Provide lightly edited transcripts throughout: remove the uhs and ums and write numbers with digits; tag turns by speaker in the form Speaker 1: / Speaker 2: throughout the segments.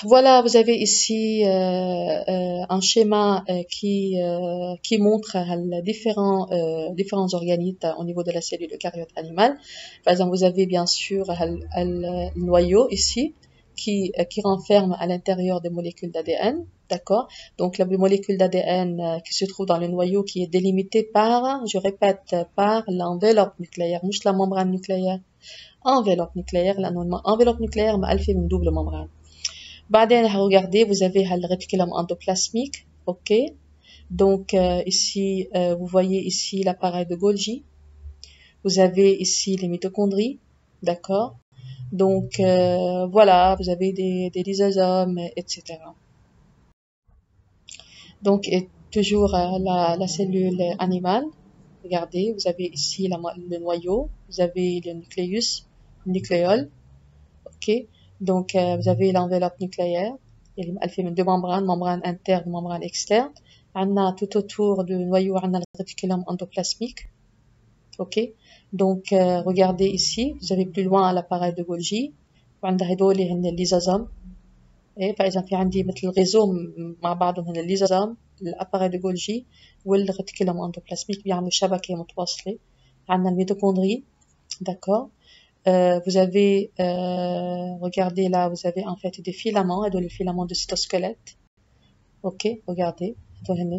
Speaker 1: voilà, vous avez ici un schéma qui montre différents organites au niveau de la cellule eucaryote animale. Par exemple, vous avez bien sûr le noyau ici qui renferme à l'intérieur des molécules d'ADN. D'accord? Donc, la molécule d'ADN qui se trouve dans le noyau qui est délimitée par, je répète, par l'enveloppe nucléaire, مش la membrane nucléaire. Enveloppe nucléaire, l'anonymat enveloppe nucléaire, mais elle fait une double membrane. بعدين regardez, vous avez le réticulum endoplasmique, ok. Donc ici, vous voyez ici l'appareil de Golgi. Vous avez ici les mitochondries, d'accord. Donc voilà, vous avez des lysosomes, etc. Donc et toujours la cellule animale. Regardez, vous avez ici le noyau, vous avez le nucléus, le nucléole, ok. Donc vous avez l'enveloppe nucléaire. Elle fait deux membranes, membrane interne, membrane externe. On a tout autour du noyau, on a le réticulum endoplasmique. Ok. Donc regardez ici, vous avez plus loin l'appareil de Golgi. On a les lysosomes. Et par exemple, il y a مثل الغيزوم مع بعضهم هنا الليزوزوم الاباري دو جولجي والريتيكولوم اندوبلازميك بيعملوا شبكة متواصلة. عندنا الميتوكوندري, d'accord. Vous avez, regardez là, vous avez en fait des filaments, les filaments de cytosquelette. Ok, regardez,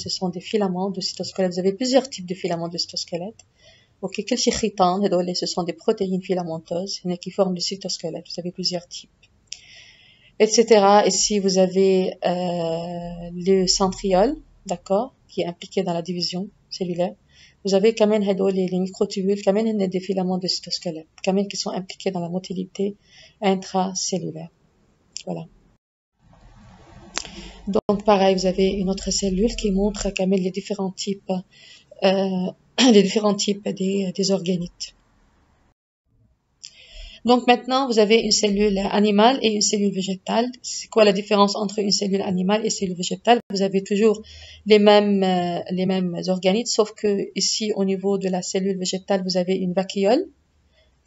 Speaker 1: ce sont des filaments de cytosquelette. Vous avez plusieurs types de filaments de cytosquelette. Ok, كل شيء خيطان, ce sont des protéines filamenteuses qui forment le cytosquelette. Vous avez plusieurs types, etc. Ici, vous avez le centriole, d'accord, qui est impliqué dans la division cellulaire. Vous avez quand même les microtubules, quand même des filaments de cytosquelette, quand même qui sont impliqués dans la motilité intracellulaire. Voilà. Donc pareil, vous avez une autre cellule qui montre quand même les différents types des organites. Donc maintenant, vous avez une cellule animale et une cellule végétale. C'est quoi la différence entre une cellule animale et une cellule végétale? Vous avez toujours les mêmes organites, sauf que ici, au niveau de la cellule végétale, vous avez une vacuole.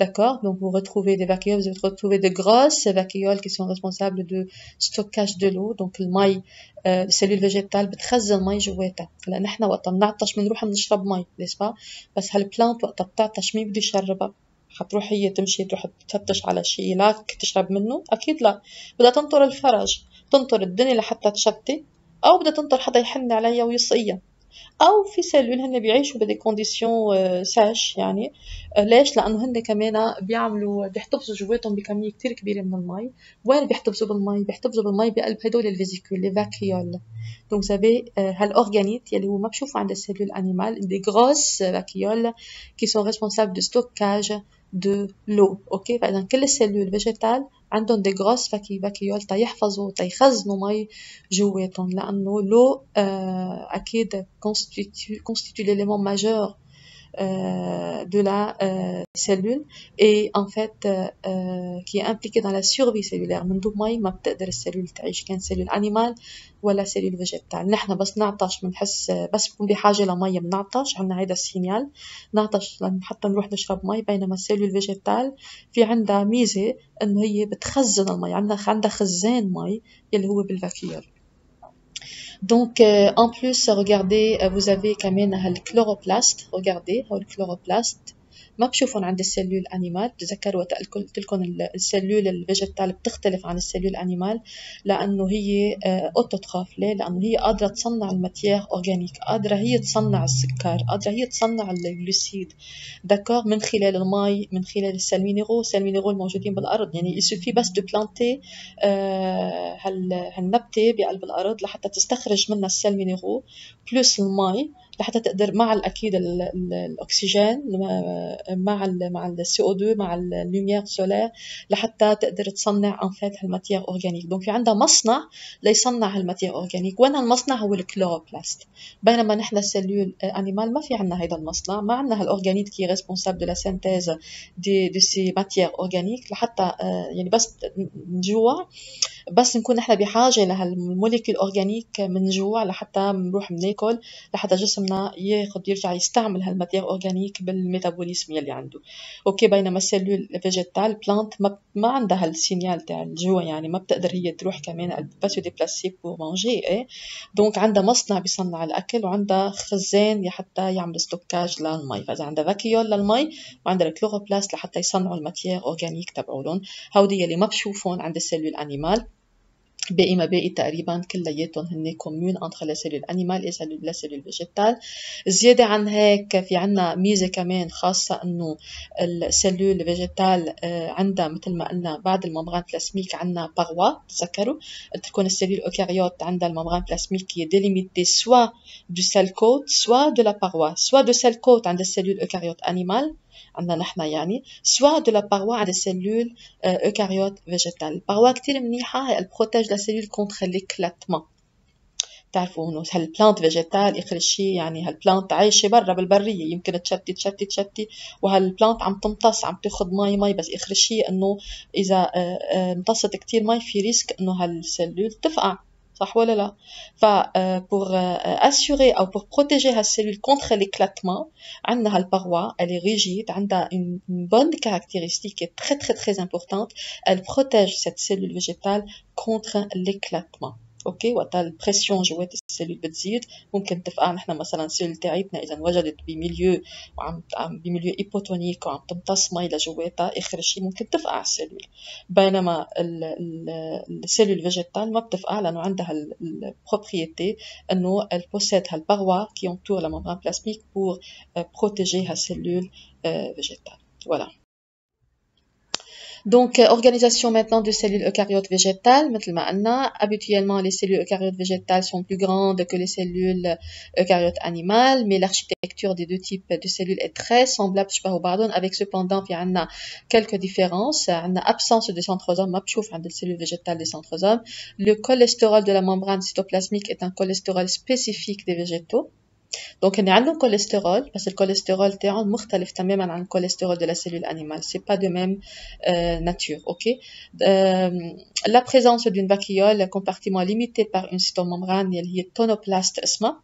Speaker 1: D'accord? Donc vous retrouvez des vacuoles, vous retrouvez de grosses vacuoles qui sont responsables de stockage de l'eau. Donc المي السلول فيجيتال بتخزن مي جواتها. هلا نحن وقت بنعطش بنروح بنشرب مي، ليش بقى؟ بس هالبلانت وقت بتعطش مين بده يشربها؟ حتروح هي تمشي تروح تفتش على شيء لاك تشرب منه؟ أكيد لا، بدها تنطر الفرج، تنطر الدنيا لحتى تشتي، أو بدها تنطر حدا يحن عليها ويسقيها. أو في سيلول هن بيعيشوا بدي كونديسيون ساش يعني. ليش؟ لأنه هن كمان بيحتفظوا جواتهم بكمية كتير كبيرة من المي. وين بيحتفظوا بالمي؟ بيحتفظوا بالمي بقلب هدول الفيزيكول لي فاكيول. دونك سافي هالأورجانيت يلي هو ما بشوفه عند السيلول أنيمال دي غروس فاكيول كي سون ريسبونسابل دو ستوكاج de l'eau. ok. فإذا كل السيلول فيجيتال عندهم دي غروس فاكيول تيحفظوا تيخزنوا مي جواتهم، لأنه l'eau أكيد constitue l'élément majeur de la cellule et en fait qui est impliqué dans la survie cellulaire. من دون مي ما بتقدر السيلول تعيش، كان سيلول أنيمال ولا سيلول فيجيتال. نحن بس نعطش بنحس، بس بكون بحاجة لمية بنعطش، عنا هيدا السينيال نعطش حتى نروح نشرب مي. بينما السيلول فيجيتال في عندها ميزة إنه هي بتخزن المي، عندها خزان مي يلي هو بالفاكيول. Donc, en plus, regardez, vous avez quand même le chloroplaste. Regardez, le chloroplaste. ما بشوفهم عند السلول أنيمال. بتذكروا وقت قلت لكم السلول الفيجيتال بتختلف عن السلول أنيمال لأنه هي أوتوتروف. ليه؟ لأنه هي قادرة تصنع الماتيير أورجانيك، قادرة هي تصنع السكر، قادرة هي تصنع الجلوسيد، داكور، من خلال الماء، من خلال السيل مينيرو الموجودين بالأرض. يعني يسوفي بس دو بلانتي هالنبتة بقلب الأرض لحتى تستخرج منها السيل مينيرو بلس الماء لحتى تقدر مع الأكيد الأكسجين مع ال CO2 مع اللوميير سولير لحتى تقدر تصنع en fait الماتيير أورجانيك. دونك في عندها مصنع ليصنع هالماتيير أورجانيك، وين هالمصنع هو الكلوروبلاست. بينما نحن السلول أنيمال ما في عندنا هيدا المصنع، ما عندنا هالأورجانيك كي ريسبونسابل دو لا سينتيز دي سي ماتيير أورجانيك لحتى يعني بس نجوع، بس نكون نحن بحاجة لهالموليكول أورجانيك من جوع لحتى نروح بناكل لحتى جسمنا يرجع يستعمل هالماتير أورجانيك بالميتابوليزم يلي عنده. أوكي. بينما السيلول فيجيتال بلانت ما عندها السينيال تاع الجوع، يعني ما بتقدر هي تروح كمان elle peut pas se déplacer pour manger إيه. دونك عندها مصنع بيصنع الأكل وعندها خزان لحتى يعمل ستوكاج للمي، فإذا عندها فاكيول للمي وعندها الكلوروبلاست لحتى يصنعوا الماتيير أورجانيك تبعولن. هودي اللي ما بشوفهم عند السيلول أنيمال. باقي ما باقي تقريبا كلياتهم هن كومون انتر لا سيلول انيمال اي لا سيلول فيجيتال. زياده عن هيك في عنا ميزه كمان خاصه انه السيلول فيجيتال عندها مثل ما قلنا بعد الممبران بلاسميك عنا باروا. تذكروا قلت لكم السيلول اوكاريوت عندها الممبران بلاسميك qui est délimitée soit du cell coat soit de la paroi. soit de cell coat عند السيلول اوكاريوت انيمال عندنا نحن يعني، soit de la paroi عند السيلول eucaryote végétale. الباروا كتير منيحة، elle protège la cellule contre l'éclatement. تعرفوا انه هالبلانت فيجيتال اخر شيء يعني هالبلانت عايشه برا بالبريه، يمكن تشتي وهالبلانت عم تمتص عم تاخذ مي بس اخر شيء انه اذا امتصت كتير مي في ريسك انه هالسيلول تفقع، صح ولا لا؟ ف pour assurer ou pour protéger la cellule contre l'éclatement, عندنا هالباروا elle est rigide, عندها une bonne caractéristique qui est très importante, elle protège cette cellule végétale contre l'éclatement. اوكي وقت البريسيون جوات السيلول بتزيد ممكن تفقع. نحن مثلا السيلول تاعتنا اذا وجدت بميليو وعم بميليو ايبوتونيك وعم تمتص مي لجواتها اخر شيء ممكن تفقع السيلول. بينما السيلول فيجيتال ما بتفقع لانه عندها البروبريتي انه elle possède هالباروا qui entoure la membrane plasmique pour protéger la cellule végétale. Voilà. Donc, organisation maintenant de cellules eucaryotes végétales. Maintenant, habituellement, les cellules eucaryotes végétales sont plus grandes que les cellules eucaryotes animales, mais l'architecture des deux types de cellules est très semblable, avec cependant, il y en a quelques différences. On a absence de centrosome, des cellules végétales des centrosomes. Le cholestérol de la membrane cytoplasmique est un cholestérol spécifique des végétaux. Donc, il y a un cholestérol, parce que le cholestérol est différent تماما عن cholestérol de la cellule animale. C'est pas de même nature, ok? La présence d'une vacuole, un compartiment limité par une cytomembrane, il y a tonoplaste اسمها.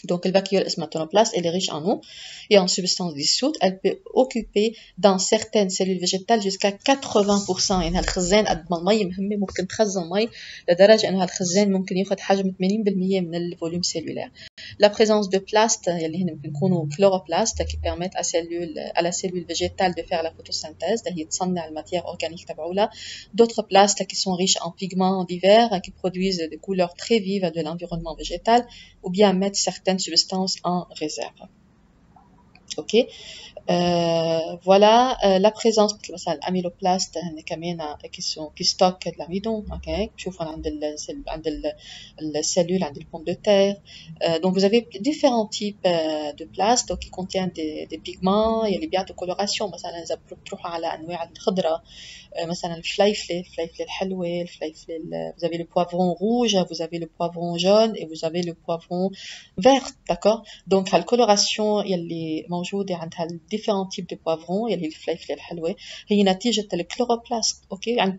Speaker 1: Donc, le vacuole tonoplaste, elle est riche en eau et en substances dissoutes. Elle peut occuper dans certaines cellules végétales jusqu'à 80%. يعني هالخزان قد ما المي مهمة ممكن تخزن مي لدرجة إنه هالخزان ممكن ياخد حجم 80% من الفوليوم cellulaire. La présence de plastes, اللي هن ممكن يكونوا chloroplaste qui permettent à la cellule végétale de faire la photosynthèse, هي تصنع الماتيère organique تبعولها. D'autres plastes qui sont riches en pigments divers qui produisent des couleurs très vives de l'environnement végétal ou bien mettent certaines substances en réserve. Ok. Voilà la présence مثلا الاميلوبلاست هن كمان qui stockent de l'amidon. ok. بشوفوا عند السيلول عند البوم de terre. Donc vous avez différents types de plastes qui contiennent des pigments. Il y a les بيعطوا coloration مثلا إذا بتروحوا على أنواع الخضرة مثلا الفليفلة الحلوة الفليفلة. Vous avez le poivron rouge, vous avez le poivron jaune et vous avez le poivron vert. d'accord. Donc الكولوراسيون يلي موجودة عند différents types de poivrons يلي الفليفلة الحلوة هي نتيجة الكلوروبلاست. اوكي يعني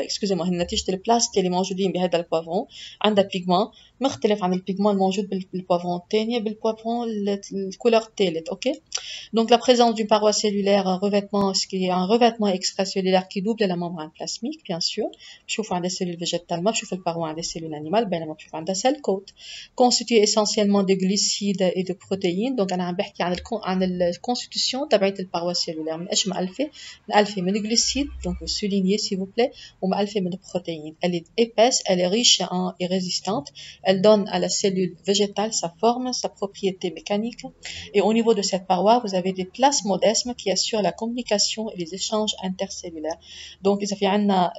Speaker 1: excusez-moi هي نتيجة البلاست اللي موجودين بهذا البوافرون. عندها بيجمون مختلف عن البيجمون الموجود بالبوافرون الثانية بالبوافرون الكولور الثالث. اوكي. Donc la présence d'une paroi cellulaire, un revêtement, ce qui est un revêtement extracellulaire qui double la membrane plasmique, bien sûr. بشوفوا عند السيلول فيجيتال ما بشوف الباروا عند السيلول انيمال بينما بشوف عندها cell coat constitué essentiellement de glucides et de protéines. Donc انا عم بحكي عن الكونستيتيوشن تبعت الباروا cellulaire من ايش مألفة؟ مألفة من glucides, donc vous soulignez s'il vous plaît, ومألفة من protéines. Elle est épaisse, elle est riche et résistante. Elle donne à la cellule végétale sa forme, sa propriété mécanique. Et au niveau de cette paroi, vous avez des plasmodesmes qui assurent la communication et les échanges intercellulaires. Donc, إذا في عنا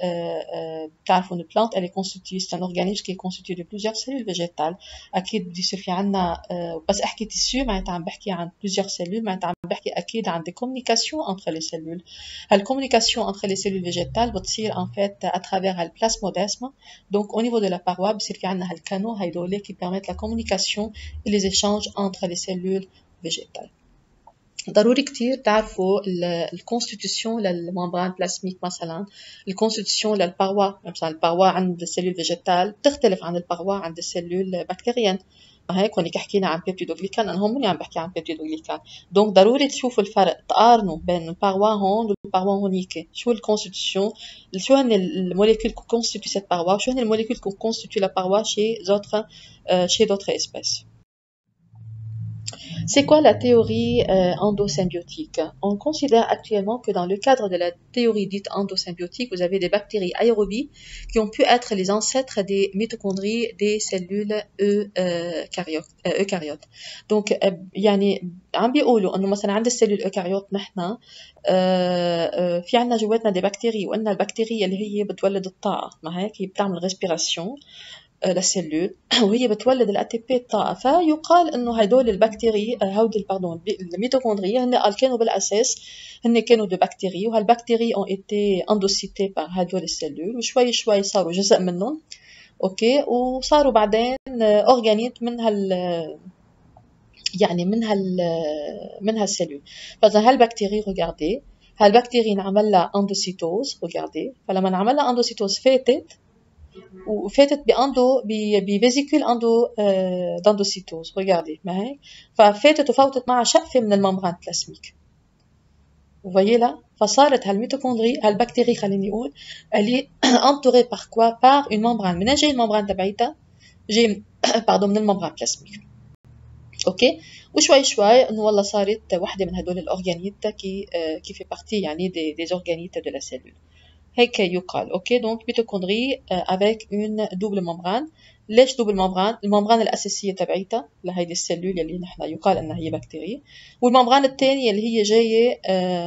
Speaker 1: تعرفوا une plante, elle est constituée, c'est un organisme qui est constitué de plusieurs cellules végétales. أكيد بدي يصير في عنا بس أحكي تيسيو معناتها عم بحكي عن plusieurs cellules, معناتها عم بحكي أكيد عن des communications entre les cellules. هالcommunication entre les cellules végétales بتصير en fait à travers le plasmodesme. Donc, au niveau de la paroi بصير في عنا هالcanaux هيدول qui permettent la communication et les échanges entre les cellules végétales. ضروري كتير تعرفوا الكونستيتيوشن للممبران بلاسميك. مثلا الكونستيتيوشن للباروا، مثلا الباروا عند السيلول فيجيتال بتختلف عن الباروا عند السيلول بكتيريان. هيك هونيك حكينا عن بيبتيدوغليكان، انا هون عم بحكي عن بيبتيدوغليكان. دونك ضروري تشوفوا الفرق، تقارنوا بين الباروا هون والباروا هونيك، شو الكونستيتيوشن، شو هن الموليكول كو كونستيتيو سيت باروا، شو هن الموليكول كو كونستيتيو لا باروا chez d'autres espèces. C'est quoi la théorie endosymbiotique? On considère actuellement que dans le cadre de la théorie dite endosymbiotique, vous avez des bactéries aérobies qui ont pu être les ancêtres des mitochondries des cellules eucaryotes. Donc يعني عم بيقولوا انه مثلا عند السيلول eucaryote نحن في عندنا جواتنا دي بكتيري، وان البكتيريا اللي هي بتولد الطاقه، ما هيك هي بتعمل ريسبيراسيون للسيلول وهي بتولد الاتي بي الطاقه. فيقال انه هدول البكتيري هودي الميتوكوندريا هن كانوا بالاساس هن كانوا دو بكتيري، وهالبكتيري اون ايتي اندوسيتي بار هدول السيلول، وشوي شوي صاروا جزء منهم اوكي، وصاروا بعدين اورجانيت من يعني من هالسيلول. فاذا هالبكتيري ريغاردي، هالبكتيري انعمل لها اندوسيتوز ريغاردي، فلما انعمل لها اندوسيتوز فاتت بفيزيكول d'aendocytose. regardez ما هيك، ففاتت وفوتت معها شقفة من الممبران بلازميك. vous voyez là، فصارت هالميتوكوندري هالبكتيري خليني اقول elle est entourée par quoi؟ par une membrane. منين جاي الممبران تبعيتها؟ جاي باردون من الممبران بلازميك اوكي. وشوي شوي انه والله صارت وحده من هدول الاورجانيت qui fait partie يعني des organites de la cellule. هيك يقال اوكي. دونك ميتوكوندري avec une double membrane. ليش double membrane؟ الممبران الاساسيه تبعيتها لهيدي السيلول اللي نحن يقال انها هي بكتيريا، والممبران الثانيه اللي هي جايه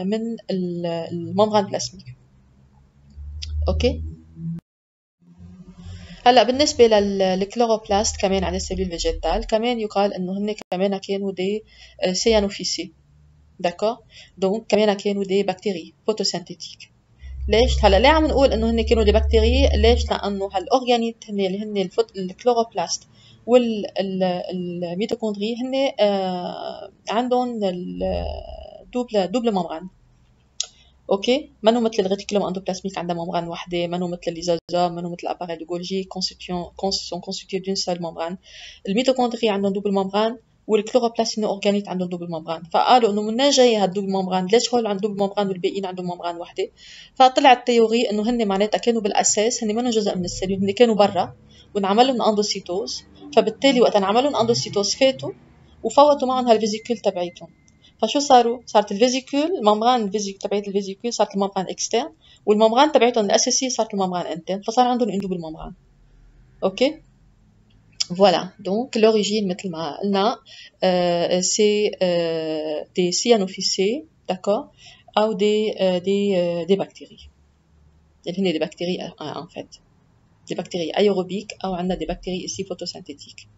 Speaker 1: من الممبران بلازميك اوكي. هلا بالنسبه للكلوروبلاست كمان عند السيلول فيجيتال، كمان يقال انه هن كمان كانوا دي سيانوفيسي داكور. دونك كمان كانوا دي بكتيري فوتوسينثيتيك. ليش؟ هلا ليه عم نقول انه هن كانوا دي بكتيريا؟ ليش؟ لانه هالاورجانيت هن اللي هن الكلوروبلاست والميتوكوندري هن عندهم دوبل ممبران اوكي. منو مثل الريتيكولوم اندوبلازميك عندها ممبران وحده، منو مثل الليزوزوم، منو مثل الاباريل دو جولجي sont constitués d'une seule membrane. الميتوكوندري عندهم دوبل ممبران، والكلوروبلاست انه اورجانيت عندهم دوبل ممبران. فقالوا انه منين جاي هالدوبل ممبران؟ ليش هول عندهم دوبل ممبران والباقيين عندهم ممبران وحده؟ فطلعت تيوري انه هن معناتها كانوا بالاساس هن منهم جزء من السيلول، هن كانوا برا وانعمل لهم اندوسيتوز، فبالتالي وقت انعمل لهم اندوسيتوز فاتوا وفوتوا معهم هالفيزيكول تبعيتهم. فشو صاروا؟ صارت الفيزيكول الممبران الفيزيكول تبعت الفيزيكول صارت الممبران اكسترن، والممبران تبعتهم الاساسيه صارت الممبران انترن، فصار عندهم دوبل ممبران اوكي. Voilà, donc l'origine, مثل ما قلنا c'est des cyanophycées, d'accord, ou des bactéries. اللي هن des bactéries en fait, des bactéries aérobiques, ou عندنا des bactéries ici photosynthétiques.